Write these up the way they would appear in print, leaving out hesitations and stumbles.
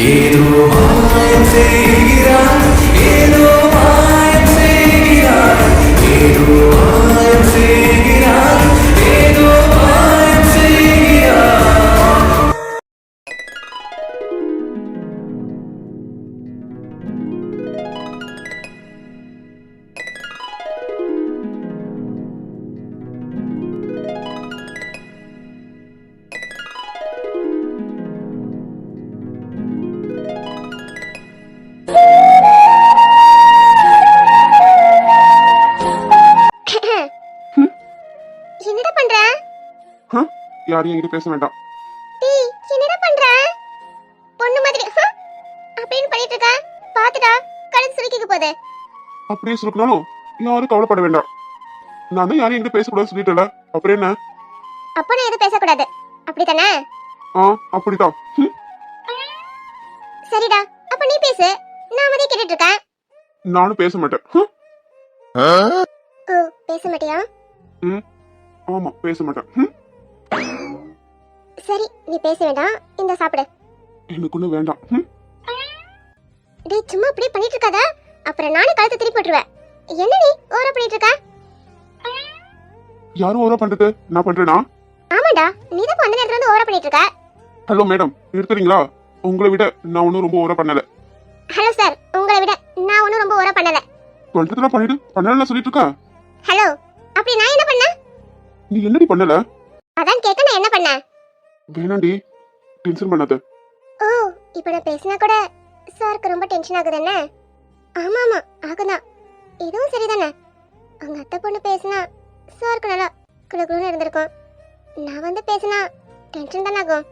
ஏதோ மாயம் செய்கிறாய், ஏதோ மாயம் செய்கிறாய், ஏதோ மாயம் செய்கிறாய், ஏதோ மாயம் செய்கிறாய். என்னடா பண்ற? யாரையும் என்கிட்ட பேச வேண்டாம். டேய் என்னடா பண்ற? பொண்ணு மாதிரி அப்படின்னு பண்ணிட்டு இருக்க. பாத்துடா கழுத்து சுருக்கிக்க போகுது. அப்படியே சுருக்கினாலும் யாரும் கவலைப்பட வேண்டாம். நான் தான் யாரையும் என்கிட்ட பேசக்கூடாதுன்னு சொல்லிட்டேன்ல, அப்புறம் என்ன? அப்ப நான் எதுவும் பேசக்கூடாது அப்படித்தானே? அப்படிதான். சரிடா, அப்ப நீ பேசு. நான் அமைதியா கேட்டுட்டு இருக்கேன். நானும் பேச மாட்டேன். ஓ, பேச மாட்டியா? ஆமா, பேச மாட்டேன். சரி, நீ பேச வேண்டாம். இந்த சாப்பிடு. எனக்கு ஒண்ணு வேண்டாம். டேய் சும்மா அப்படியே பண்ணிட்டு இருக்காத, அப்புறம் நானே கழுத்தை திருப்பி போட்டுருவேன். என்ன நீ ஓவரா பண்ணிட்டு இருக்க? யாரும் ஓவரா பண்றது? நான் பண்றேனா? ஆமாடா, நீ தான் அந்த நேரத்துல வந்து ஓவரா பண்ணிட்டு இருக்க. ஹலோ மேடம், நிறுத்துறீங்களா? உங்களை விட நான் ஒன்னும் ரொம்ப ஓவரா பண்ணல. ஹலோ சார், உங்களை விட நான் ஒன்னும் ரொம்ப ஓவரா பண்ணல. பண்றதுலாம் பண்ணிட்டு பண்ணல சொல்லிட்டு இருக்கா? ஹலோ, அப்படி நான் என்ன பண்ண? நீ என்னடி பண்ணல? அதான் கேட்க நான் என்ன பண்ண? வேணாண்டி, டென்ஷன் பண்ணாத. ஓ, இப்ப நான் பேசினா கூட சாருக்கு ரொம்ப டென்ஷன் ஆகுது என்ன? ஆமா ஆமா ஆகுதான். இதுவும் சரிதானே. அவங்க அத்தை பொண்ணு பேசினா சாருக்கு நல்லா குளுகுளுன்னு இருந்திருக்கும். நான் வந்து பேசினா டென்ஷன் தானே ஆகும்.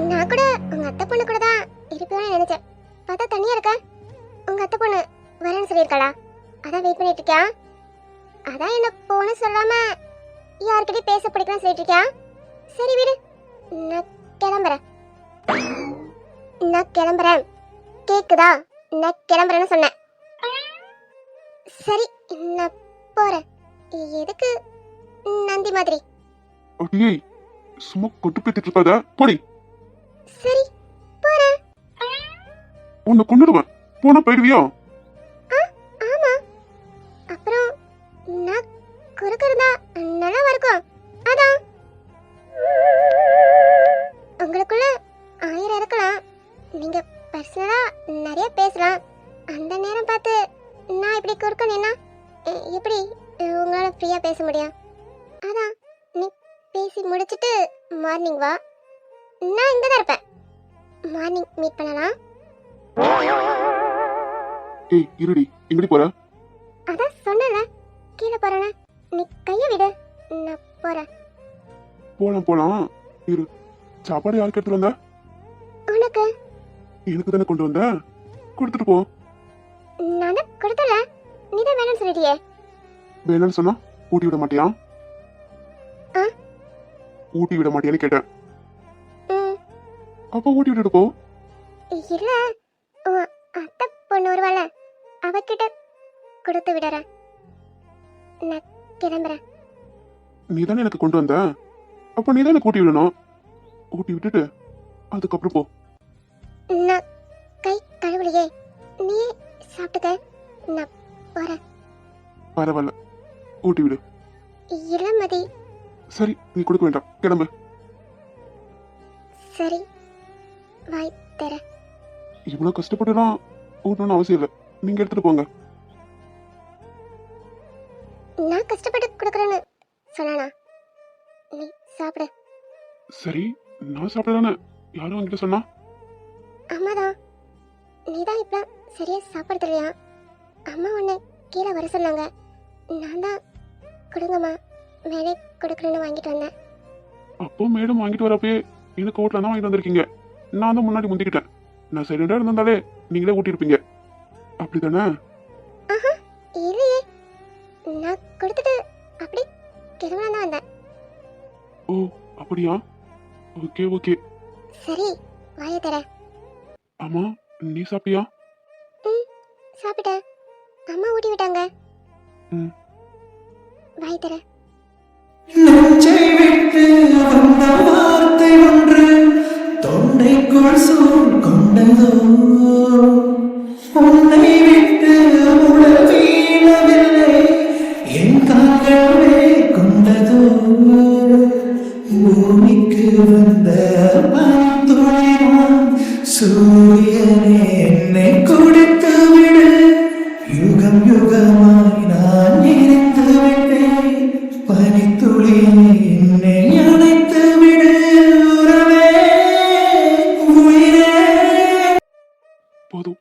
நான் கூட உங்க அத்தை பொண்ணு கூட தான் இருப்பேன்னு நினைச்சேன். பார்த்தா தனியா இருக்க. உங்க அத்தை பொண்ணு வரேன்னு சொல்லியிருக்காளா? அதான் வெயிட் பண்ணிட்டு இருக்கியா? அதான் என்ன போன்னு சொல்லாம யார்கிட்டயும் பேச பிடிக்கணும்னு சொல்லிட்டு இருக்கியா? சரி விடு, நான் கிளம்புறேன். நான் கிளம்புறேன். கேக்குதா? நான் கிளம்புறேன்னு சொன்னேன். சரி, நான் போறேன். எதுக்கு நந்தி மாதிரி? அடியே, சும்மா கொட்டு பேத்திட்டு இருக்காத, போடி. சரி, போறேன். உன்னை கொண்டுடுவேன். போனா போயிடுவியா? ஆமா, அப்புறம் நான் குறுக்கிறதா நல்லா இருக்கும். அதான் உங்களுக்குள்ள 1000 இருக்கலாம். நீங்க பர்சனலா நிறைய பேசலாம். அந்த நேரம் பார்த்து நான் இப்படி குறுக்கணும்னா எப்படி உங்களால ஃப்ரீயா பேச முடியும்? அதான் நீ பேசி முடிச்சிட்டு மார்னிங் வா. நான் இங்க தான் இருப்பேன். மார்னிங் மீட் பண்ணலாம். ஏய் இருடி, எங்கடி போற? அதான் சொன்னல, கீழே போறேன்னு. நீ கைய விடு, நான் போறேன். போலாம். இரு, சாப்பாடு யாருக்கு எடுத்துட்டு வந்த? உனக்கு. எனக்கு தானே கொண்டு வந்த, கொடுத்துட்டு போ. நான் தான் கொடுத்தல, நீ தான் வேணும்னு சொல்லிட்டியே. வேணும்னு சொன்னா ஊட்டி விட மாட்டியா? ஆ? ஊட்டி விட மாட்டியான்னு கேட்டேன். ம். அப்ப ஊட்டி விட்டுட்டு போ. இல்ல, உன் அத்தை பொண்ணு வருவாள, அவகிட்ட கொடுத்து விடுறேன். நான் கிளம்புறேன். நீ தானே எனக்கு கொண்டு வந்த, அப்ப நீ தானே ஊட்டி விடணும். ஊட்டி விட்டுட்டு அதுக்கப்புறம் போ. நான் கை கழுவலையே, நீ சாப்பிட்டுக்க. நான் போறேன். பரவாயில்ல, ஊட்டி விடு. இல்ல மதி. சரி, நீ கொடுக்க வேண்டாம், கிளம்பு. சரி, வாய் தர. இவ்வளவு கஷ்டப்பட்டுலாம் ஊட்டணும்னு அவசியம் இல்லை, நீங்க எடுத்துட்டு போங்க. நான் கஷ்டப்பட்டு கொடுக்குறேன்னு சொன்னானா? நீ சாப்பிடு. சரி, நான் சாப்பிட்டதானே யாரும் என்கிட்ட சொன்னா? அம்மாதான். நீ தான் இப்ப சரியா சாப்பிடுறது இல்லையா? அம்மா உன்னை கீழே வர சொன்னாங்க. நான் தான் கொடுங்கம்மா மேலே கொடுக்குறேன்னு வாங்கிட்டு வந்தேன். அப்போ மேடம் வாங்கிட்டு வரப்பே எனக்கு ஹோட்டல தான் வாங்கிட்டு வந்திருக்கீங்க. நான் தான் முன்னாடி முந்திக்கிட்டேன். நான் சைலண்டா இருந்தாலே நீங்களே ஊட்டி இருப்பீங்க, அப்படித்தானே? ஆஹா, இல்லையே. நான் கொடுத்துட்டு அப்படி கிளம்பலாம் தான் வந்தேன். ஓ அப்படியா? ஓகே. சரி, வாயை தர. ஆமா, நீ சாப்பிட்டியா? சாப்பிட்டேன். அம்மா ஊட்டி விட்டாங்க. வாய் தர. நெஞ்சை விட்டு வந்த வார்த்தை ஒன்று தொண்டைக்குள் சூழ் கொண்டதோ உன்னை விட்டு உடல் வீழவில்லை என் கால்களே கொண்டதோ பூமிக்கு வந்த பனித்துளிவான் சூரியனே என்னை குடித்து விடு யுகம் யுகமாய் நான் இணைந்து விட்டேன் பனித்துளியை என்னை அணைத்து விடு உறவே உயிரே. போதும்.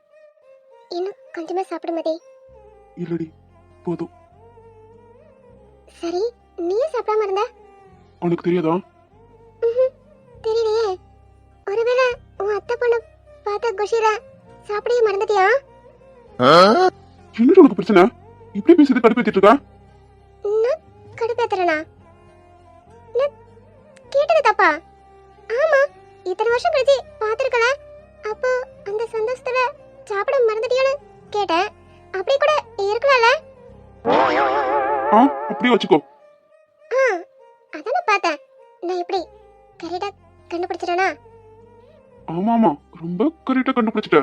இன்னும் கொஞ்சமா சாப்பிடு மதி. இல்லடி, போதும். சரி, நீயே சாப்பிடாம இருந்த? உனக்கு தெரியாதா? தெரியலையே. ஒருவேளை உன் அத்தை பொண்ணு பார்த்த குஷில சாப்பிடவே மறந்துட்டியா? என்னடி உனக்கு பிரச்சனை? இப்படி பேசிட்டு கடுப்பேத்திட்டு இருக்கா? நான் கடுப்பேத்துறனா? நான் கேட்டது தப்பா? ஆமா, இத்தனை வருஷம் கழிச்சு பார்த்திருக்கல. அப்போ அந்த சந்தோஷத்துல சாப்பிட மறந்துட்டியான்னு கேட்டேன். அப்படி கூட இருக்கலாம்ல? அப்படியே வச்சுக்கோ. அதான பார்த்தேன். நான் எப்படி கரெக்டா கண்டுபிடிச்சிட்டேனா? ஆமா, ரொம்ப கரெக்டா கண்டுபிடிச்சிட்ட.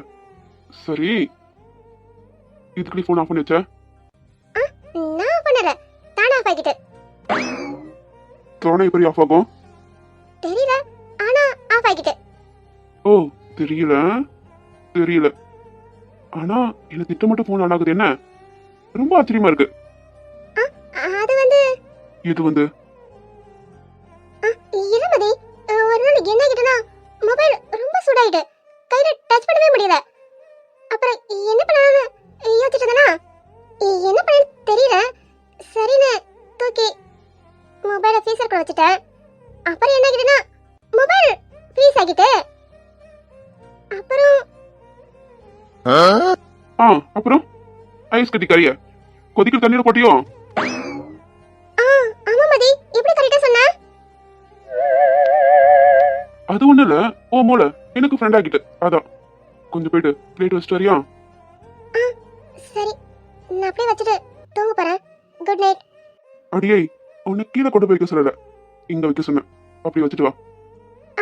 சரி, இதுக்கு நீ போன் ஆஃப் பண்ணி வச்ச? நான் ஆஃப் பண்ணல, தானா ஆஃப் ஆகிட்டு. தானே எப்படி ஆஃப் ஆகும்? தெரியல, ஆனா ஆஃப் ஆகிட்டு. ஓ, தெரியல. ஆனா எனக்கு திட்டமிட்டு போன் ஆன் ஆகுது, என்ன ரொம்ப ஆச்சரியமா இருக்கு. அது வந்து இது வந்து இளமதி, ஒரு நாள் என்ன ஆகிட்டுனா மொபைல் ரொம்ப சூடாயிட்டு கையில டச் பண்ணவே முடியல. அப்புறம் என்ன பண்ணலாம்னு யோசிச்சுட்டு இருந்தேனா, என்ன பண்ண தெரியல. சரின்னு தூக்கி மொபைலை ஃப்ரீசர்க்குள்ள வச்சுட்டேன். அப்புறம் என்ன ஆகிட்டுனா மொபைல் ஃப்ரீஸ் ஆகிட்டு. அப்புறம் ஐஸ் கட்டி கறிய கொதிக்கிற தண்ணீர் போட்டியோ? ஆமா மதி, எப்படி கரெக்டா சொன்ன? அது ஒண்ணு இல்ல, ஓ மூளை எனக்கு ஃப்ரெண்ட் ஆகிட்டு, அதான் கொஞ்சம் போயிட்டு பிளேட் வச்சுட்டு வரியா? சரி, நான் அப்படியே வச்சுட்டு தூங்க போறேன். Good night. அடியே, உன்னை கீழே கொண்டு போய் வைக்க சொல்லல, இங்க வைக்க சொன்னேன். அப்படி வச்சுட்டு வா.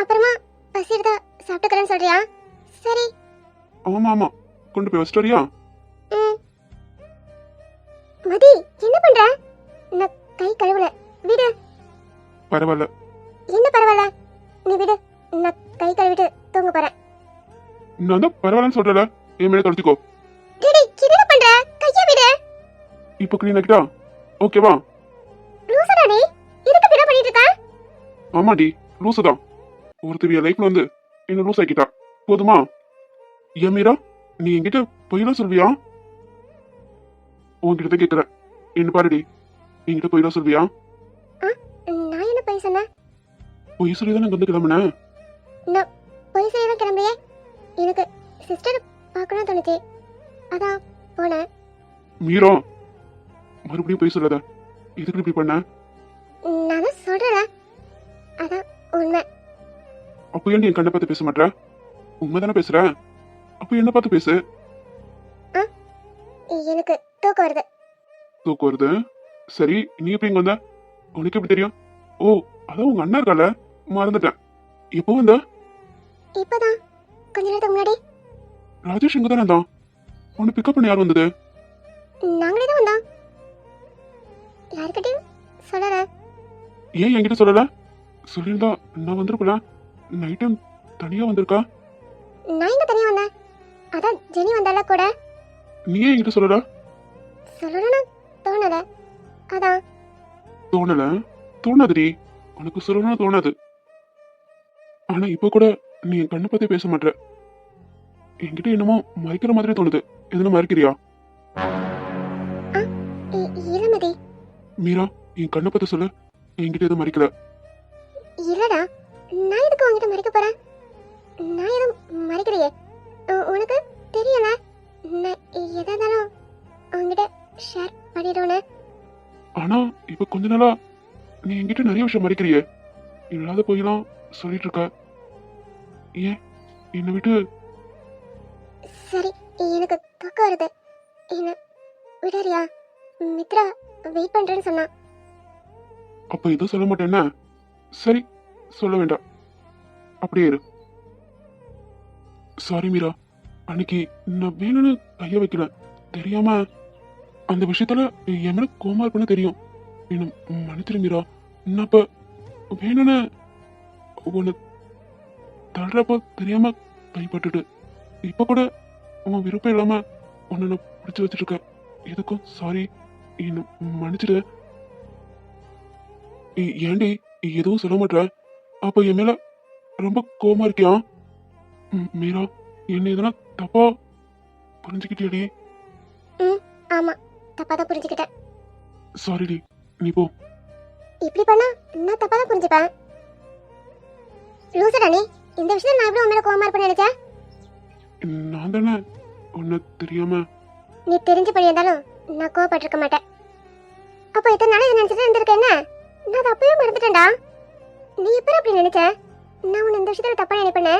அப்புறமா பசிடுதா சாப்பிட்டுக்கிறேன்னு சொல்றியா? சரி. ஆமா, கொண்டு போய் வச்சுட்டு வரியா? மதி, என்ன பண்ற? நான் கை கழுவல, விடு. பரவாயில்ல. என்ன பரவாயில்ல? நீ விடு, நான் கை கழுவிட்டு தூங்க போறேன். நான் தான் பரவாயில்லன்னு சொல்றல, என் மேல தொடச்சிக்கோ. டேய், என்ன பண்ற? கையை விடு. இப்போ க்ளீன் ஆக்கிட்டா ஓகேவா? லூசடா நீ, இதுக்கு பிற பண்ணிட்டு இருக்க? ஆமாடி, லூசு தான். ஒருத்தவிய லைஃப்ல வந்து என்ன லூஸ் ஆக்கிட்டா, போதுமா? ஏன் மீரா, நீ என்கிட்ட பொய்யலாம் சொல்வியா? உன்கிட்ட தான் கேக்குற, என்ன பாருடி, என்கிட்ட பொய்யலாம் சொல்வியா? நான் என்ன பொய் சொன்னேன்? பொய் சொல்லி தான் வந்து கிளம்புனேன். நான் பொய் செய்யலாம் கிளம்பியே. எனக்கு சிஸ்டர் பார்க்கணும்னு தோணுச்சு, அதான் போனேன். மீரா, மறுபடியும் பொய் சொல்லாத. எதுக்கு இப்படி பண்ண? நான் தான் சொல்றேன், அதான் உண்மை. அப்போ ஏன் நீ என் கண்ணை பார்த்து பேச மாட்டேற? உண்மைதானே பேசுற, அப்போ என்ன பார்த்து பேசு. எனக்கு தூக்கம் வருது. தூக்கம் வருது? சரி, நீ எப்படி இங்க வந்த? உனக்கு எப்படி தெரியும்? ஓ, அதான் உங்க அண்ணா இருக்கால, மறந்துட்டேன். எப்போ வந்த? இப்பதான் கொஞ்ச நேரத்துக்கு முன்னாடி. ராஜேஷ் இங்க தானே தான். உன்னை பிக்கப் பண்ண யார் வந்தது? நாங்களே தான் வந்தோம். யாருக்கிட்டையும் சொல்லல. ஏன் என்கிட்ட சொல்லல? சொல்லியிருந்தா நான் வந்திருக்கல. நைட் டைம் தனியா வந்திருக்கா? நான் இங்க தனியா வந்தேன், அதான் ஜெனி வந்தால கூட. நீ ஏன் என்கிட்ட சொல்லல? சொல்லணும்னு தோணல, அதான். தோணாதுடி, உனக்கு சொல்லணும்னு தோணாது. ஆனா இப்ப கூட நீ என் கண்ணை பத்தி பேச மாட்ட. என்கிட்ட என்னமோ மறைக்கிற மாதிரி தோணுது. எதுனா மறைக்கிறியா? இளமதி. மீரா, என் கண்ணை பத்தி சொல்லு. என்கிட்ட எதுவும் மறைக்கல. இல்லடா, நான் எதுக்கு உங்ககிட்ட மறைக்க போறேன்? நான் எதுவும் மறைக்கலையே. உனக்கு தெரியல, நான் எதானாலும் உங்ககிட்ட ஷேர் பண்ணிடுவேன்னு. ஆனா இப்ப கொஞ்ச நாளா நீ என்கிட்ட நிறைய விஷயம் மறைக்கிறியே. இல்லாத போயெல்லாம் சொல்லிட்டு இருக்க. ஏன் என்னை விட்டு? சரி, எனக்கு தூக்கம் வருது, என்ன விடறியா? மித்ரா வெயிட் பண்றேன்னு சொன்னா. அப்ப எதுவும் சொல்ல மாட்டேன்னா? சரி, சொல்ல வேண்டாம், அப்படியே இரு. சாரி மீரா, அன்னைக்கு நான் வேணும்னு கைய வைக்கல, தெரியாம அந்த விஷயத்துல என் மேல கோமா இருக்குன்னு தெரியும். என்ன மன்னிச்சிரு மீரா. நான் இப்ப வேணும்னு உன்னை தள்ளுறப்போ தெரியாம கைப்பட்டுட்டு இப்ப கூட உன் விருப்பம் இல்லாம உன்னை நான் பிடிச்சு வச்சிட்டு இருக்கேன். எதுக்கும் சாரி, என்ன மன்னிச்சிடு. ஏண்டி எதுவும் சொல்ல மாட்டேற? அப்ப என் மேல ரொம்ப கோவமா இருக்கியா? மீரா, என்ன இதெல்லாம் தப்பா புரிஞ்சுக்கிட்டியாடி? ம் ஆமா, தப்பா தான் புரிஞ்சுக்கிட்டேன். சாரிடி, நீ போ. இப்படி பண்ணா நான் தப்பா தான் புரிஞ்சுப்பேன். லூசடா நீ. இந்த விஷயத்துல நான் எப்படி உன் மேல கோவமா இருப்பேன்னு நினைச்சேன்? நான் தானே உன்னை தெரியாம. நீ தெரிஞ்சு பண்ணியிருந்தாலும் நான் கோவப்பட்டிருக்க மாட்டேன். அப்போ இத்தனை நாள் இதை நினைச்சிட்டு இருந்திருக்க என்ன? நான் அதை அப்பவே மறந்துட்டேன்டா. நீ எப்ப அப்படி நினைச்ச? நான் உன்னை இந்த விஷயத்துல தப்பா நினைப்பேனே.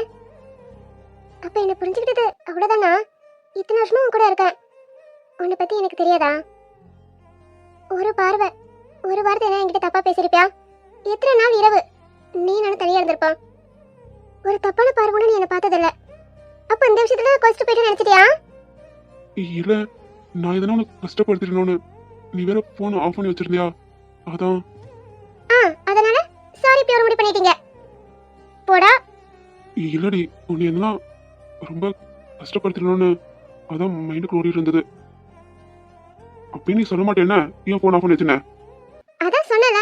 அப்ப என்ன புரிஞ்சுக்கிட்டது அவ்வளவுதானா? இத்தனை வருஷமா உன் கூட இருக்கேன், உன்னை பத்தி எனக்கு தெரியாதா? ஒரு பார்வை, ஒரு வார்த்தை என்ன என்கிட்ட தப்பா பேசிருப்பியா? எத்தனை நாள் இரவு நீ நானும் தனியா இருந்திருப்போம். ஒரு தப்பான பார்வைன்னு நீ என்ன பார்த்ததில்ல. அப்ப இந்த விஷயத்துல கொஸ்ட் போயிட்டு நினைச்சிட்டியா? இல்ல, நான் எதனா உனக்கு கஷ்டப்படுத்திடணும்னு நீ வேற போன் ஆஃப் பண்ணி வச்சிருந்தியா, அதான். அதனால சாரி இப்படி ஒரு முடிவு பண்ணிட்டீங்க போடா. இல்லடி, உன்னை எதனா ரொம்ப கஷ்டப்படுத்திடணும்னு அதான் மைண்டுக்கு ஓடி இருந்தது. அப்ப நீ சொல்ல மாட்டேன்னா ஏன் போன் ஆஃப் பண்ணி வச்சுன? அதான் சொன்னல,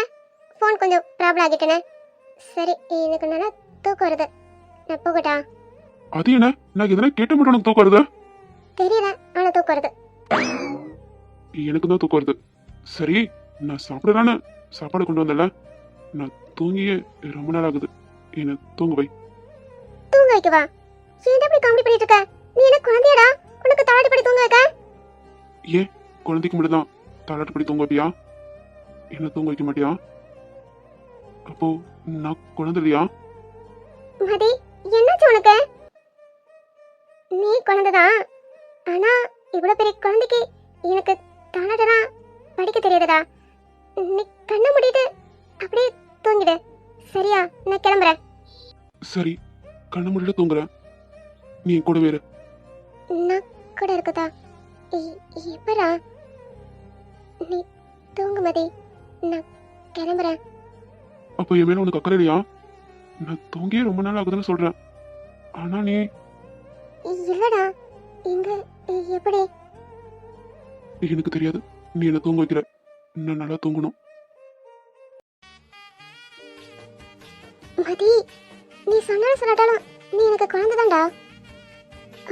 போன் கொஞ்சம் ப்ராப்ளம் ஆகிட்டேனே. சரி, எனக்கு நல்லா தூக்கம் வருது, நான் போகட்டா? அது என்ன, நான் எதனா கேட்ட மட்டும் உனக்கு தூக்கம் வருது? தெரியல, ஆனா தூக்கம் வருது. எனக்கு தான் தூக்கம் வருது. சரி, நான் சாப்பிடலான்னு சாப்பாடு கொண்டு வந்தல, நான் தூங்கியே ரொம்ப நாள் ஆகுது, என்ன தூங்க வை. தூங்க வைக்கவா? ஏன் அப்படி காமெடி பண்ணிட்டு இருக்க? நீ என்ன குழந்தையடா, உனக்கு தாளாட்டு படி தூங்க வைக்க? ஏன் குழந்தைக்கு மட்டும் தான் தாளாட்டு படி தூங்க வைப்பியா? என்ன தூங்க வைக்க மாட்டியா? அப்போ நான் குழந்தை இல்லையா? மதி, என்னாச்சு உனக்கு? நீ குழந்தைதான், ஆனா இவ்வளவு பெரிய குழந்தைக்கு எனக்கு தாளாட்டலாம் படிக்க தெரியாதடா. நீ கண்ண மூடிட்டு அப்படியே தூங்கிடு, சரியா? நான் கிளம்புறேன். சரி, கண்ண மூடிட்டு தூங்குறேன், நீ என் கூட வேறு. நான் கூட இருக்கதா? எப்பரா? நீ தூங்கு மதி, நான் கிளம்புறேன். அப்போ என் மேல உனக்கு அக்கறை இல்லையா? நான் தூங்கியே ரொம்ப நாள் ஆகுதுன்னு சொல்றேன், ஆனா நீ. இல்லடா, இங்க எப்படி? எனக்கு தெரியாது, நீ என்ன தூங்க வைக்கிற, நான் நல்லா தூங்கணும். மதி, நீ சொன்னாலும் சொல்லாட்டாலும் நீ எனக்கு குழந்தைதான்டா.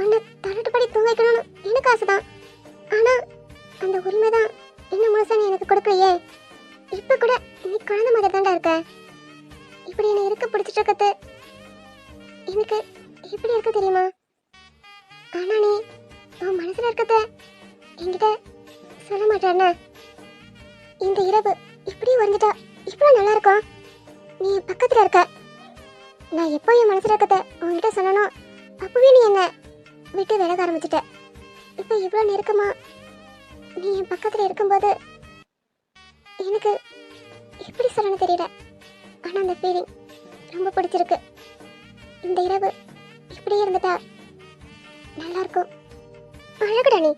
உன்னை தரட்டுப்படி தூங்க வைக்கணும்னு எனக்கு ஆசைதான், ஆனா அந்த உரிமைதான் இன்னும் முழுசா நீ எனக்கு கொடுக்கலையே. இப்ப கூட நீ குழந்தை மாதிரி தான்டா இருக்க. இப்படி என்ன இருக்க பிடிச்சிட்டு இருக்கிறது எனக்கு எப்படி இருக்க தெரியுமா? ஆனா நீ உன் மனசுல இருக்கிறத என்கிட்ட சொல்ல மாட்டேன்னு. இந்த இரவு இப்படி வந்துட்டா இவ்வளவு நல்லா இருக்கும். நீ என் பக்கத்துல இருக்க. நான் எப்போ என் மனசுல இருக்கிறத உன்கிட்ட சொல்லணும், அப்பவே நீ என்ன விட்டு விலக ஆரம்பிச்சிட்ட. இப்ப இவ்வளவு நெருக்கமா நீ என் பக்கத்துல இருக்கும்போது எனக்கு எப்படி சொல்லணும் தெரியல. ஆனா அந்த ஃபீலிங் ரொம்ப பிடிச்சிருக்கு. இந்த இரவு இப்படியே இருந்துட்டா நல்லா இருக்கும். அழகுடா நீ,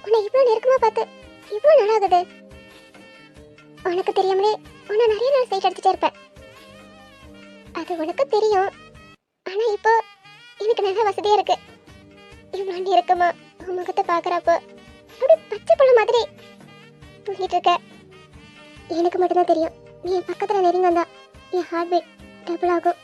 உன்னை இவ்வளவு நெருக்கமா பார்த்து இவ்வளவு நல்லா ஆகுது. உனக்கு தெரியாமலே உன்னை நிறைய நாள் சைட் அடிச்சுட்டே இருப்பேன், அது உனக்கு தெரியும். ஆனா இப்போ எனக்கு நல்ல வசதியா இருக்கு. இவ்வளவு நெருக்கமா உன் முகத்தை பாக்குறப்போ அப்படி பச்சை புள்ள மாதிரி தூங்கிட்டு இருக்க. எனக்கு மட்டும்தான் தெரியும், நீ என் பக்கத்துல நெருங்கி வந்தா என் ஹார்ட் பீட் டபுள் ஆகும்.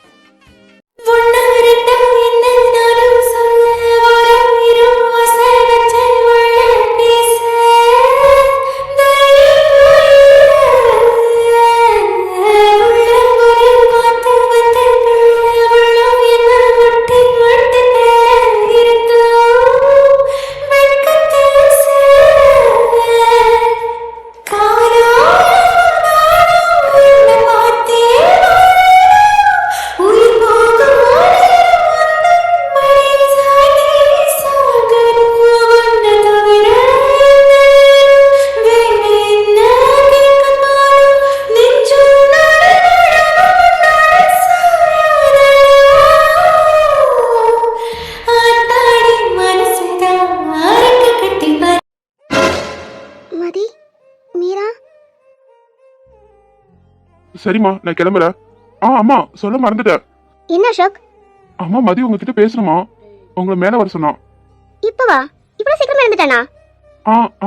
Oh சரிம்மா நான் கிளம்புறேன். அம்மா சொல்ல மறந்துட்டேன். என்ன அசோக்? அம்மா மதி உங்ககிட்ட பேசணுமா, உங்களை மேல வர சொன்னான். இப்பவா? இவ்வளவு சீக்கிரம் இருந்துட்டானா?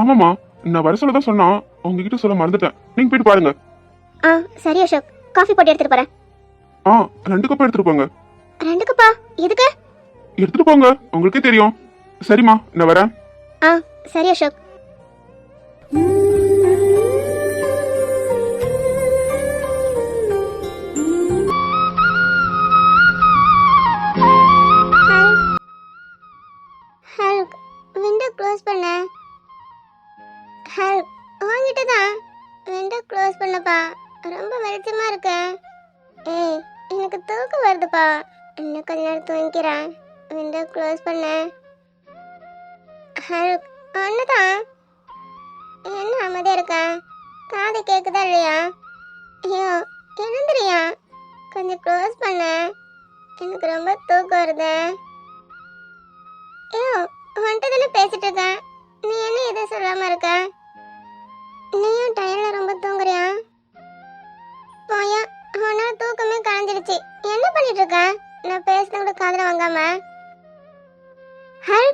ஆமாம்மா, நான் வர சொல்லதான் சொன்னான், உங்ககிட்ட சொல்ல மறந்துட்டேன். நீங்க போயிட்டு பாருங்க. சரி அசோக், காஃபி போட்டு எடுத்துட்டு போறேன். 2 கப்பா எடுத்துட்டு போங்க. 2 கப்பா? எதுக்கு? எடுத்துட்டு போங்க, உங்களுக்கே தெரியும். சரிம்மா நான் வரேன். சரி அசோக். ஹல்க், விண்டோ க்ளோஸ் பண்ண. ஹல்க், வாங்கிட்டு தான் விண்டோ க்ளோஸ் பண்ணப்பா. ரொம்ப வெளிச்சமா இருக்கு. ஏய், எனக்கு தூக்கம் வருதுப்பா. இன்னும் கொஞ்ச நேரம் தூங்கிக்கிறேன். விண்டோ க்ளோஸ் பண்ண. ஹல்க், ஒண்ணுதான். என்ன அமைதியா இருக்க? காது கேக்குதா இல்லையா? ஐயோ, எழுந்துறியா? கொஞ்சம் க்ளோஸ் பண்ண. எனக்கு ரொம்ப தூக்கம் வருது. ஐயோ, உன்கிட்ட தானே பேசிட்டு இருக்கேன். நீ என்ன எதுவும் சொல்லாம இருக்க? நீயும் டயர்ல ரொம்ப தூங்குறியா? போயா, உன்னால தூக்கமே கலைஞ்சிருச்சு. என்ன பண்ணிட்டு இருக்க? நான் பேசுறது கூட காதுல வாங்காம. ஹல்,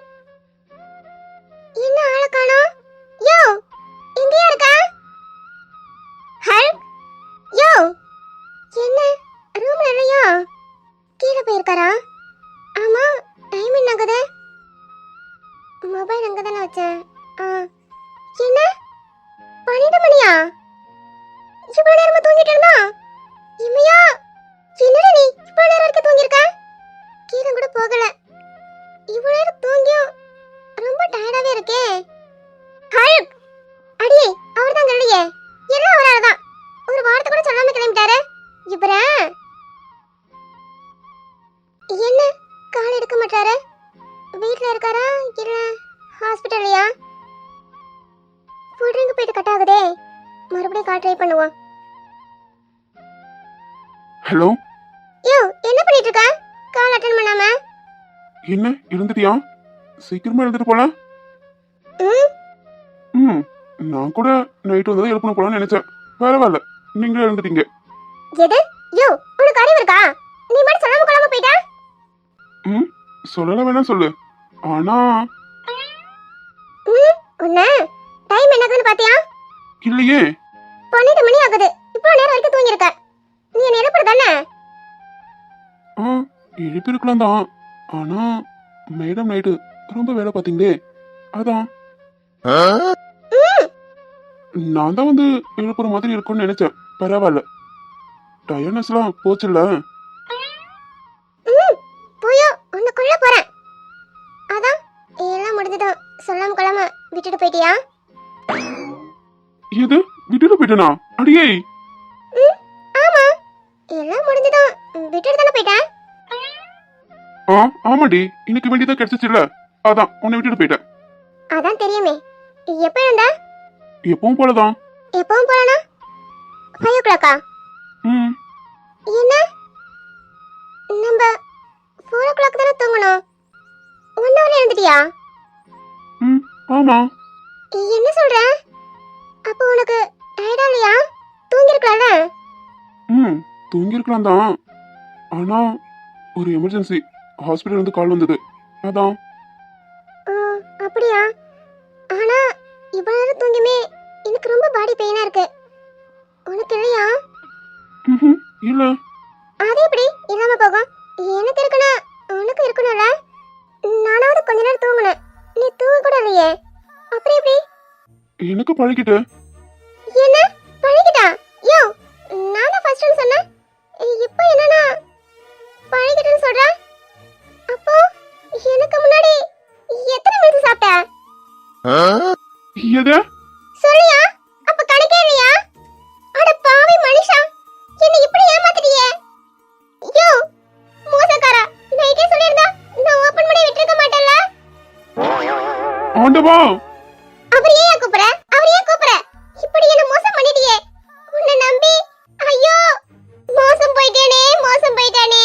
என்ன ஆள காணோம்? யோ, இங்கேயா இருக்க? ஹல், யோ, என்ன ரூம்ல இல்லையா? கீழே போயிருக்காரா? ஆமா, டைம் என்ன ஆகுது? மொபைல் அங்க தானே வச்சேன். என்ன 12 மணியா? இவ்வளவு நேரமா தூங்கிட்டு இருந்தா? இமையா, என்னடா நீ இவ்வளவு நேரம் வரைக்கும் தூங்கிருக்க? கீழே கூட போகல. இவ்வளவு நேரம் தூங்கியும் ரொம்ப டயர்டாவே இருக்கே. ஹல்க், அடியே, அவர்தான் இல்லையே. எல்லாம் அவராலதான். ஒரு வார்த்தை கூட சொல்லாம கிளம்பிட்டாரு. இவரா என்ன கால் எடுக்க மாட்டாரு? வீட்ல இருக்காரா இல்ல ஹாஸ்பிடல்லையா? ஃபுட் ட்ரிங்க் போயிட்டு கட் ஆகுதே. மறுபடியும் கால் ட்ரை பண்ணுவோம். ஹலோ. யோ, என்ன பண்ணிட்டு இருக்க? கால் அட்டெண்ட் பண்ணாம. என்ன எழுந்துட்டியா? சீக்கிரமா எழுந்துட்டு போல. நான் கூட நைட் வந்ததை எழுப்பணும் போலான்னு நினைச்சேன். பரவாயில்ல, நீங்களே எழுந்துட்டீங்க. எது? யோ, உனக்கு அறிவு இருக்கா? நீ மட்டும் சொல்லாம கொள்ளாம போயிட்ட. சொல்லல வேணா சொல்லு. ஆனா உன்ன டைம் என்னக்குன்னு பாத்தியா? இல்லையே. 12 மணி ஆகுது. இவ்வளவு நேரம் வரைக்கும் தூங்கி இருக்க. நீ என்ன எழுப்புறதானே? எழுப்பிருக்கலாம் தான். ஆனா மேடம் நைட்டு ரொம்ப வேலை பார்த்தீங்களே, அதான் நான் தான் வந்து எழுப்புற மாதிரி இருக்கும்னு நினைச்சேன். பரவாயில்ல, டயர்னஸ்லாம் போச்சுல்ல. போயோ, உன்னை கொல்ல போறேன். அதான் எல்லாம் முடிஞ்சதும் சொல்லாம கொள்ளாம விட்டுட்டு போயிட்டியா? எது விட்டுட்டு போயிட்டனா? அடியே. ஆமா, எல்லாம் முடிஞ்சதும் விட்டுட்டு தானே போயிட்டேன். ஆமாடி, இன்னைக்கு வேண்டியதான் கிடைச்சிச்சுல்ல, அதான் உன்னை விட்டுட்டு போயிட்டேன். அதான் தெரியுமே. எப்ப எழுந்த? எப்பவும் போலதான். எப்பவும் போலனா 5 o'clock-ஆ? என்ன, நம்ம 4 o'clock தானே தூங்கணும். 1 hour எழுந்துட்டியா? ஆமா. என்ன சொல்ற? அப்போ உனக்கு டயர்டா இல்லையா? தூங்கிருக்கலாம்ல? தூங்கிருக்கலாம் தான். ஆனா ஒரு எமர்ஜென்சி, ஹாஸ்பிடல் வந்து கால் வந்தது, அதான். அப்படியா? ஆனா இவ்வளவு நேரம் தூங்கியுமே எனக்கு ரொம்ப பாடி பெயினா இருக்கு. உனக்கு இல்லையா? இல்ல. அது எப்படி இல்லாம போகும்? எனக்கு இருக்குன்னா உனக்கு இருக்கணும்ல. நானாவது கொஞ்ச நேரம் தூங்குனேன், நீ தூங்க கூட இல்லையே. அப்புறம் எப்படி? எனக்கு பழகிட்டு. என்ன பழகிட்டா? யோ, நான் தான் ஃபர்ஸ்ட் சொன்னேன். இப்போ என்னன்னா பழகிட்டேன்னு சொல்ற? அப்போ எனக்கு முன்னாடி எத்தனை மினிட் சாப்பிட்ட? எது சொல்லியா? அப்ப கணக்கே இல்லையா? அட பாவி மனுஷா, என்ன இப்படி ஏமாத்திட்டியே. யோ, மோசக்காரா, நைட்டே சொல்லிருந்தா நான் ஓபன் பண்ணி விட்டுருக்க மாட்டேன்ல. ஆண்டவா, அவர் ஏன் கூப்பிடுற? அவர் ஏன் கூப்பிடுற? இப்படி என்ன மோசம் பண்ணிட்டியே. உன்னை நம்பி, ஐயோ, மோசம் போயிட்டேனே, மோசம் போயிட்டானே.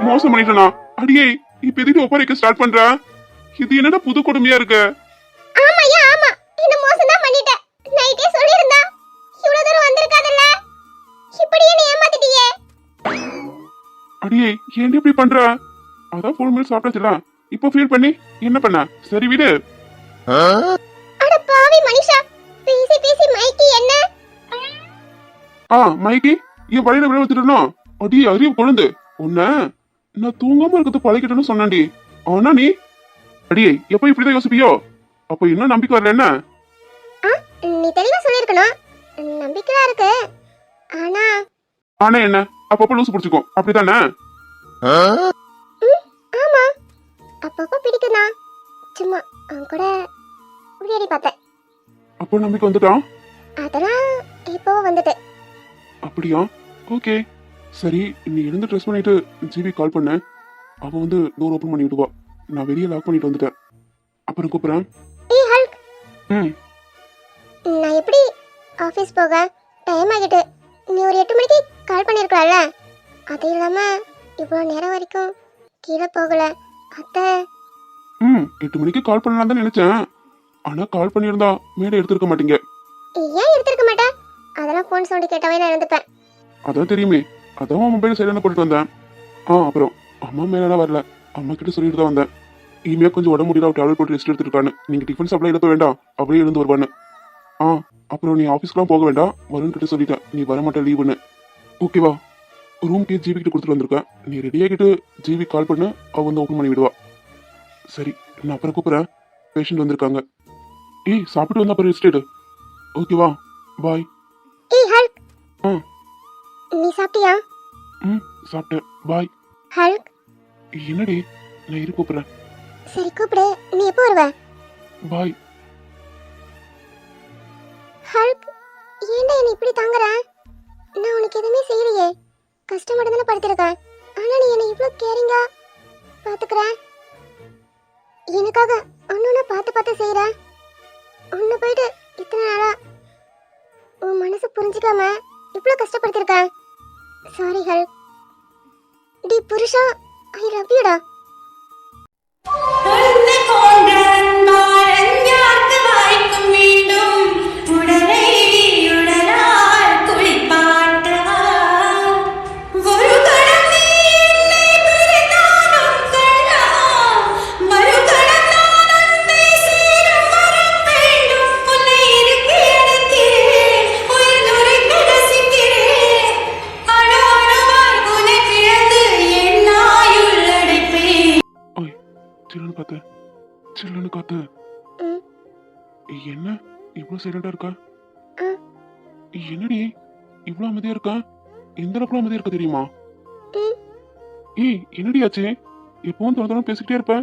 மோசம் பண்ணிட்டனா? அடியே, இப்ப எதுக்கு ஒப்பரைக்க ஸ்டார்ட் பண்ற? இது என்னடா புது கொடுமையா இருக்கு? ஆமாயா, ஆமா, என்ன மோசம் தான் பண்ணிட்ட. நைட்டே சொல்லிருந்தா இவ்வளவு தூரம் வந்திருக்காதல்ல. அடியே ஏன் இப்படி பண்ற? அதான் ஃபுல் மீல் சாப்பிட்டாச்சுல, இப்போ ஃபீல் பண்ணி என்ன பண்ண? சரி விடு. அட பாவி மனுஷா, பேசி பேசி மைக்கி என்ன? மைக்கி என் வழியில விழ வச்சுட்டோம். அடி அறிவு குழந்தை, உன்ன நான் தூங்காம இருக்கிறது பழகிட்டேன்னு சொன்னாண்டி. ஆனா நீ அடியே எப்ப இப்படிதான் யோசிப்பியோ? அப்ப இன்னும் நம்பிக்கை வரல என்ன? நீ தெளிவா சொல்லிருக்கணும். நம்பிக்கையா இருக்கு. ஆனா ஆனா என்ன? அப்பப்ப லூசு பிடிச்சுக்கோ, அப்படித்தானே? ஆமா, அப்பப்போ பிடிக்கும்னா சும்மா அவன் கூட விளையாடி பார்த்தேன். அப்போ நம்பிக்கை வந்துட்டான். அதெல்லாம் இப்போ வந்துட்டு. அப்படியா? ஓகே சரி, நீ எழுந்து ட்ரெஸ் பண்ணிட்டு ஜிபி கால் பண்ண. அவ வந்து டோர் ஓபன் பண்ணி விடுவா. நான் வெளியே லாக் பண்ணிட்டு வந்துட்டேன். அப்புறம் கூப்பிடுறேன். ஏய் ஹல்க், ம் நான் எப்படி ஆபீஸ் போக டைம் ஆகிட்டு. நீ ஒரு 8 மணிக்கு கால் பண்ணிருக்கலாம்ல. அது இல்லாம இவ்வளோ நேரம் வரைக்கும் கீழே போகல. அத்தை 8 மணிக்கு கால் பண்ணலாம் தான் நினைச்சேன். ஆனா கால் பண்ணியிருந்தா மேடை எடுத்திருக்க மாட்டீங்க. ஏன் எடுத்திருக்க மாட்டேன்? அதெல்லாம் ஃபோன் சவுண்டு கேட்டாவே நான் இருந்துப்பேன். அதான் தெரியுமே, அதான் மொபைல் சைலண்ட் போட்டுட்டு வந்தேன். அப்புறம் அம்மா மேல வரல, அம்மா கிட்ட சொல்லிட்டு தான் வந்தேன். இனிமே கொஞ்சம் உடம்பு முடியல, டேப்லெட் போட்டு ரெஸ்ட் எடுத்துருக்கான்னு. நீங்க டிஃபன் சாப்பிட எழுப்ப வேண்டாம், அப்படியே எழுந்து வருவான்னு. அப்புறம் நீ ஆஃபீஸ்க்குலாம் போக வேண்டாம், வருண் கிட்ட சொல்லிட்டேன் நீ வரமாட்டேன் லீவுன்னு. ஓகேவா? ரூம்க்கு ஜிபி கிட்ட கொடுத்துட்டு வந்திருக்கேன். நீ ரெடியாகிட்டு ஜிபி கால் பண்ணு, அவ வந்து ஓப்பன் பண்ணி விடுவா. சரி, நான் அப்புறம் கூப்பிட்றேன். பேஷண்ட் வந்திருக்காங்க. சாப்பிட்டு வந்து அப்புறம் ரெஸ்ட் எடு. ஓகேவா? பாய். ஏய் ஹல்க், ஆ நீ சாப்பிட்டியா? சாப்பிட்டேன். பாய். ஹல்க், என்னடி? நான் இரு கூப்பிட்றேன். சரி கூப்பிடு. நீ எப்போ வருவ? பாய். ஹல்க், ஏன்டா என்னை இப்படி தாங்குற? நான் உனக்கு எதுவுமே செய்யலையே. கஷ்டப்பட்டு தானே படுத்திருக்கேன். ஆனா நீ என்னை இவ்வளோ கேரிங்கா பார்த்துக்கிற. எனக்காக ஒன்னொன்னு பார்த்து பார்த்து செய்யற. உன்னை போயிட்டு இத்தனை நாளா உன் மனசு புரிஞ்சுக்காம இவ்வளோ கஷ்டப்படுத்திருக்க. Sorry Hulk. D Purusha, I love யூடா. சில்லுன்னு காத்து, சில்லுன்னு காத்து. என்ன இவ்வளவு சைலண்டா இருக்கா? என்னடி இவ்வளவு அமைதியா இருக்கா? எந்த அளவுக்கு அமைதியா இருக்க தெரியுமா? என்னடி ஆச்சு? எப்பவும் தொடர்ந்து பேசிக்கிட்டே இருப்ப,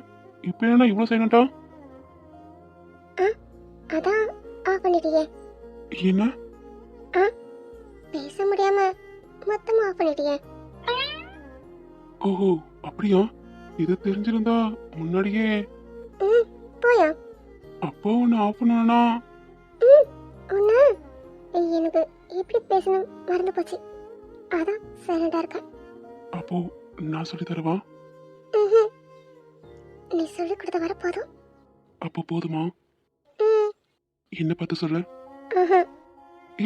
இப்ப என்ன இவ்வளவு சைலண்டா? அதான் ஆஃப் பண்ணிட்டியே. என்ன? பேச முடியாம மொத்தமா ஆஃப் பண்ணிட்டியே. ஓஹோ அப்படியா? இது தெரிஞ்சிருந்தா முன்னாடியே போயா. அப்போ உன்னை ஆஃப் பண்ணனா? ஒண்ணு எனக்கு எப்படி பேசணும் மறந்து போச்சு. அதான் சைலண்டா இருக்கேன். அப்போ நான் சொல்லி தரவா? நீ சொல்லி கொடுத்த வர போதும். அப்போ போதுமா? என்ன பார்த்து சொல்லு.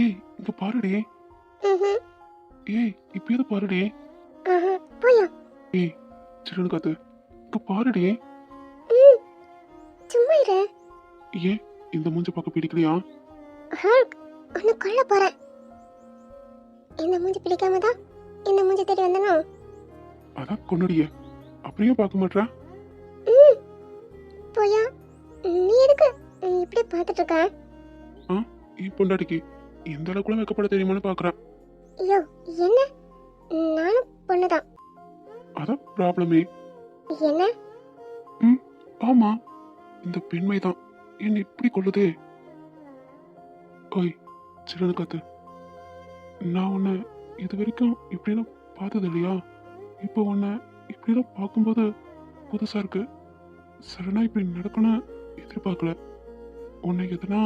இங்க பாருடி. இப்பயாவது பாருடி. போயா. சில்லுன்னு காத்து, இங்க பாருடி. சும்மா இரு. ஏன் இந்த மூஞ்ச பார்க்க பிடிக்கலையா? ஹல்க், உன்னை கொல்ல போறேன். இந்த மூஞ்சி பிடிக்காம தான் இந்த மூஞ்சி தேடி வந்தனோ. அதான் கொன்னுடியே, அப்படியே பார்க்க மாட்டேன். போயா. நீ எதுக்கு இப்படி பார்த்துட்டு இருக்க? பொண்டாட்டிக்கு எந்த அளவுக்குலாம் வைக்கப்பட தெரியுமான்னு பாக்குறேன். ஐயோ என்ன, நானும் பொண்ணுதான். அதான் ப்ராப்ளமே. என்ன? ஆமா, இந்த பெண்மைதான் என்ன இப்படி கொள்ளுதே. ஓய் சில்லுன்னு காத்து, நான் உன்னை இது வரைக்கும் இப்படிலாம் பார்த்தது இல்லையா? இப்போ உன்னை இப்படிலாம் பார்க்கும்போது புதுசா இருக்கு. சடனா இப்படி நடக்கணும் எதிர்பார்க்கல. உன்னை எதுனா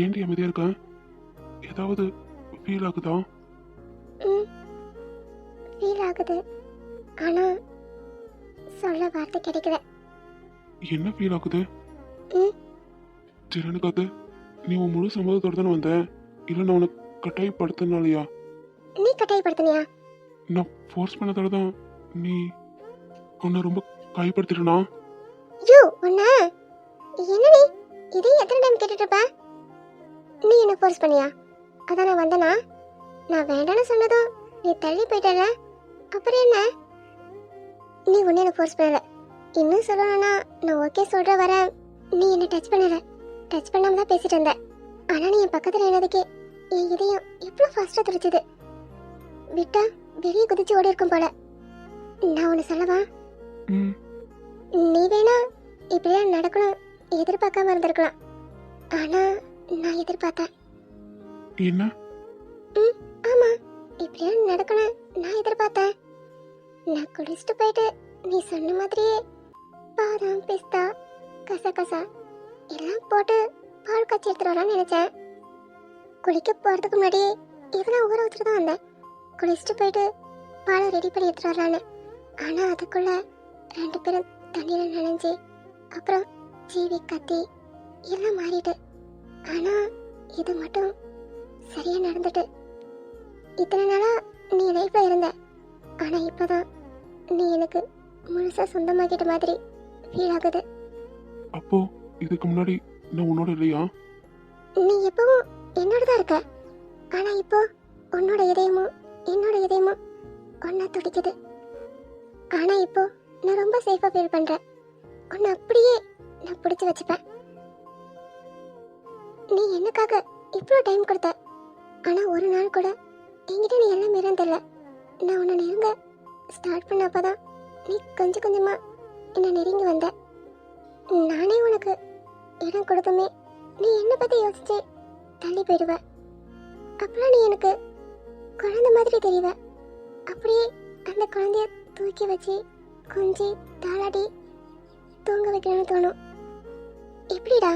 ஏண்டி அமைதியா இருக்க? ஏதாவது ஃபீல் ஆகுதா? ஃபீல் ஆகுது, ஆனா சொல்ல வார்த்தை கிடைக்கல. என்ன ஃபீல் ஆகுது? சில்லுன்னு காத்து, நீ உன் முழு சம்மதத்தோட தானே வந்த, இல்லை நான் உனக்கு கட்டாயப்படுத்தினாலயா? நீ கட்டாயப்படுத்தினியா? நான் ஃபோர்ஸ் பண்ணதால தான் நீ உன்னை ரொம்ப காயப்படுத்திட்டனா? யோ உன்ன என்னடி இதையும் எத்தனை டைம் கேட்டுட்டு இருப்ப? நீ என்ன ஃபோர்ஸ் பண்ணியா? அதான் நான் வந்தனா? நான் வேண்டாம்னு சொன்னதும் நீ தள்ளி போயிட்டல, அப்புறம் என்ன? நீ ஒன்னும் என்ன ஃபோர்ஸ் பண்ணல. இன்னும் சொல்லணும்னா நான் ஓகே சொல்ற வர நீ என்ன டச் பண்ணல. டச் பண்ணாம தான் பேசிட்டு இருந்த. ஆனா நீ என் பக்கத்துல என்னதுக்கு என் இதயம் எவ்வளவு ஃபாஸ்டா துடிச்சது. விட்டா வெளியே குதிச்சு ஓடி இருக்கும் போல. நான் ஒன்னு சொல்லவா? ம் நீ வேணா இப்படிலாம் நடக்கணும் எதிர்பார்க்காம இருந்திருக்கலாம். ஆனா நான் எதிர்பார்த்தேன். என்ன? ம் ஆமா, இப்படிலாம் நடக்கணும் நான் எதிர்பார்த்தேன். நான் குடிச்சிட்டு போயிட்டு நீ சொன்ன மாதிரியே பாதாம் பிஸ்தா கசகசா எல்லாம் போட்டு பால் காய்ச்சி எடுத்துட்டு வரலாம்னு நினைச்சேன். குளிக்க போறதுக்கு முன்னாடி இதெல்லாம் ஊற வச்சுட்டு தான் வந்தேன். குளிச்சுட்டு போயிட்டு பாலை ரெடி பண்ணி எடுத்துட்டு வரலான்னு. ஆனா அதுக்குள்ள 2 பேரும் தண்ணியில நனைஞ்சு அப்புறம் ஜீவி கத்தி எல்லாம் மாறிட்டு. ஆனா இது மட்டும் சரியா நடந்துட்டு. இத்தனை நாளா நீ லைஃப்ல இருந்த, ஆனா இப்பதான் நீ எனக்கு முழுசா சொந்தமாக்கிட்ட மாதிரி ஃபீல் ஆகுது. அப்போ இதுக்கு முன்னாடி நான் உன்னோட இல்லையா? நீ எப்பவும் என்னோட தான் இருக்க. ஆனா இப்போ உன்னோட இதயமும் என்னோட இதயமும் ஒன்னா துடிக்குது. ஆனா இப்போ நான் ரொம்ப சேஃபா ஃபீல் பண்றேன். உன்னை அப்படியே நான் பிடிச்சு வச்சுப்பேன். நீ எனக்காக இவ்வளோ டைம் கொடுத்த, ஆனா ஒரு நாள் கூட என்கிட்ட நீ எல்லாம் இறந்தில்ல. நான் உன்னை நெருங்க ஸ்டார்ட் பண்ணப்பதான் நீ கொஞ்சம் கொஞ்சமா என்னை நெருங்கி வந்த. நானே உனக்கு இடம் கொடுத்துமே நீ என்னை பத்தி யோசிச்சு தள்ளி போயிடுவ. அப்பெல்லாம் நீ எனக்கு குழந்தை மாதிரி தெரியவ. அப்படியே அந்த குழந்தைய தூக்கி வச்சு கொஞ்சி தாளாடி தூங்க வைக்கணும்னு தோணும். எப்படிடா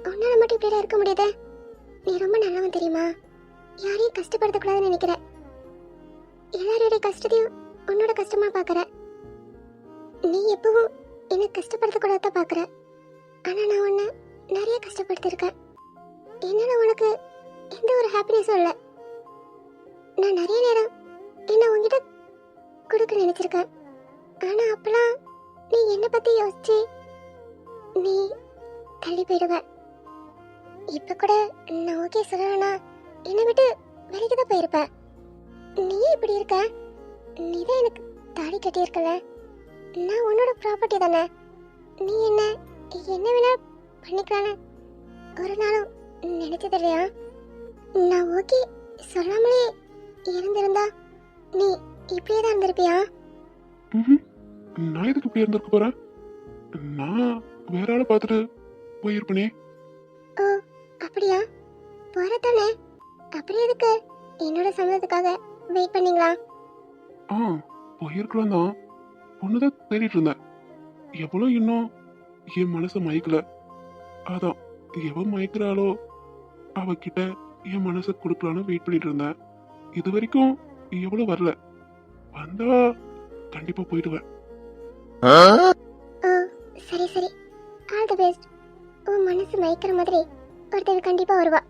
உன்னால மட்டும் இப்படிடா இருக்க முடியுது? நீ ரொம்ப நல்லவன் தெரியுமா? யாரையும் கஷ்டப்படுத்தக்கூடாதுன்னு நினைக்கிற. எல்லாரோட கஷ்டத்தையும் உன்னோட கஷ்டமா பாக்குற. நீ எப்பவும் என்ன கஷ்டப்படுத்தக்கூடாத பாக்குற. ஆனா நான் உன்னை நிறைய கஷ்டப்படுத்திருக்கேன். என்னால உனக்கு எந்த ஒரு ஹாப்பினஸும் இல்லை. நான் நிறைய நேரம் என்ன உன்கிட்ட கொடுக்க நினைச்சிருக்கேன். ஆனா அப்பெல்லாம் நீ என்னை பத்தி யோசிச்சு நீ தள்ளி போயிடுவ. இப்ப கூட நான் ஓகே சொல்லணும்னா என்னை விட்டு விலைக்கு தான் போயிருப்ப. நீயே இப்படி இருக்க. நீ தான் எனக்கு தாடி கட்டி இருக்கல. நான் உன்னோட ப்ராப்பர்ட்டி தானே. நீ என்ன என்ன வேணா பண்ணிக்கலான்னு ஒரு நாளும் நினைச்சது இல்லையா? நான் ஓகே சொல்லாமலே இருந்திருந்தா நீ இப்படியே தான் இருந்திருப்பியா? ம்ஹும். நான் எதுக்கு இப்படி இருந்திருக்க போறேன்? நான் வேற ஆளை பார்த்துட்டு போயிருப்பனே. ஓ அப்படியா? போறதானே. அப்புறம் எதுக்கு என்னோட சம்மதத்துக்காக வெயிட் பண்ணீங்களா? ஆ போயிருக்கலாம் தான். பொண்ணுதான் தேடிட்டு இருந்தேன். எவ்வளோ இன்னும் என் மனசை மயக்கல. அதான் எவ மயக்கிறாளோ அவகிட்ட என் மனசை கொடுக்கலான்னு வெயிட் பண்ணிட்டு இருந்தேன். இது வரைக்கும் எவ்வளோ வரல. வந்தா கண்டிப்பா போயிடுவேன். ஓ சரி சரி, ஆல் தி பெஸ்ட். உன் மனசு மயக்கிற மாதிரி ஒருத்தர் கண்டிப்பா வருவா.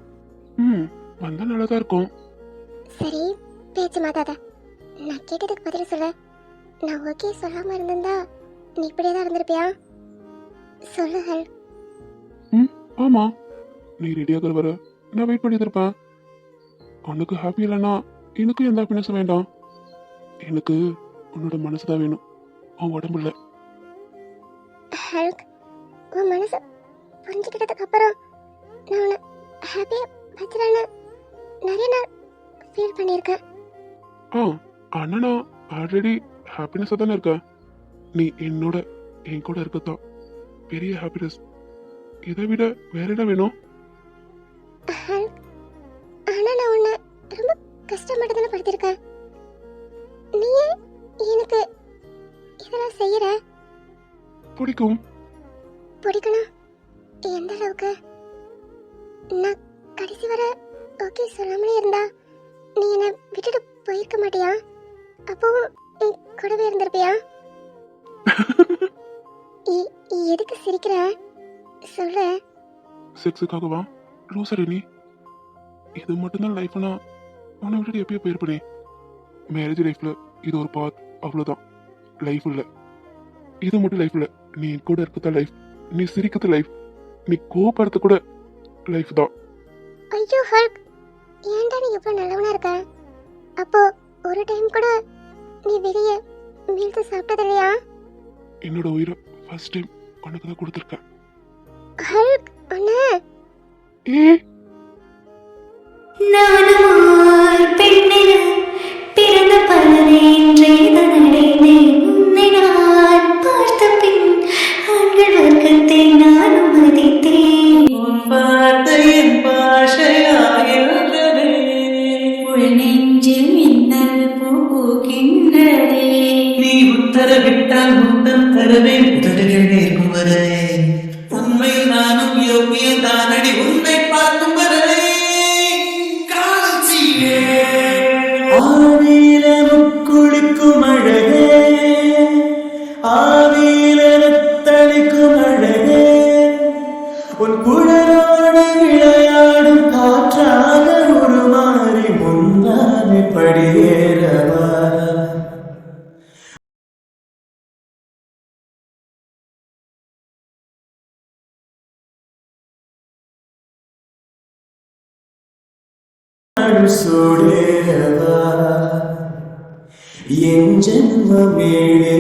ம் வந்தா நல்லதா இருக்கும். சரி பேச்சு மாத்தாத. நான் கேட்டதுக்கு பதில் சொல்ல. நான் ஓகே சொல்லாம இருந்திருந்தா நீ இப்படியே தான் இருந்திருப்பியா? சொல்லு ஹல். ம் ஆமா, நீ ரெடியாக வர நான் வெயிட் பண்ணிட்டு இருப்பேன். உனக்கு ஹாப்பி இல்லைன்னா எனக்கு எந்த ஹாப்பினஸும் வேண்டாம். எனக்கு உன்னோட மனசு தான் வேணும், உன் உடம்பு இல்லை. ஹல்க், உன் மனசு புரிஞ்சுக்கிட்டதுக்கு அப்புறம் நான் உன்னை ஹாப்பியா வச்சிடலான்னு நிறைய நாள் ஃபீல் பண்ணியிருக்கேன். ஆ ஆனா நான் ஆல்ரெடி ஹாப்பினஸாக தானே இருக்கேன். நீ என் கூட இருக்கத்தான் பெரிய ஹாப்பினஸ். இதை விட வேற என்ன வேணும்? ஹல்க், ஆனா நான் உன்னை ரொம்ப கஷ்டப்பட்டு தானே படுத்திருக்கேன். நீ ஏன் எனக்கு இதெல்லாம் செய்யற? பிடிக்கும். பிடிக்கணும் எந்த அளவுக்கு? நான் கடைசி வர ஓகே சொல்லாமலே இருந்தா நீ என்னை விட்டுட்டு போயிருக்க மாட்டியா? அப்பவும் என் கூடவே இருந்திருப்பியா? எதுக்கு சிரிக்கிற? சொல்ற. செக்ஸுக்காகவா லூசரி நீ? இது மட்டும்தான் லைஃப்னா உன்னை விட்டுட்டு எப்பயோ போயிருப்பனே. மேரேஜ் லைஃப்ல இது ஒரு பாத், அவ்வளவுதான். லைஃப் இல்ல, இது மட்டும் லைஃப் இல்ல. நீ என் கூட இருக்கத லைஃப், நீ சிரிக்கிறது லைஃப், நீ கோபப்படுறது கூட லைஃப் தான். ஐயோ ஹல்க், ஏன்டா நீ இவ்வளவு நல்லவனா இருக்க? அப்போ ஒரு டைம் கூட நீ வெளியே மீல்ஸ் சாப்பிட்டது இல்லையா? என்னோட உயிரை ஃபர்ஸ்ட் டைம் உனக்கு தான் கொடுத்துருக்கேன். ஹல்க் அண்ணா, ஏ நானுமாய் பெண்ணென பிறந்த பலனை இன்றையதான் அடைந்தேன். உன்னை நான் பார்த்த பின் ஆண்கள் வர்க்கத்தை நானும் மதித்தேன். உன் வார்த்தை என் பாஷையாகின்றதே. உள் நெஞ்சில் மின்னல் பூ பூக்கின்றதே. நீ உத்தரவிட்டால் முத்தம் தருவேன் உதடுகள் நேர்க்கும் வரை. உண்மையில் நானும் யோகியம் தானடி உன்னை பார்க்கும் வரை. காதல் செய்வே ஆவியில முக்குளிக்கும் அழகே, ஆவியில தளிக்கும் அழகே, உன் குழலோடு விளையாடும் காற்றாக உருமாறி முன்னாலே படியேறவா. சூடேறவா என் ஜென்ம வீடே.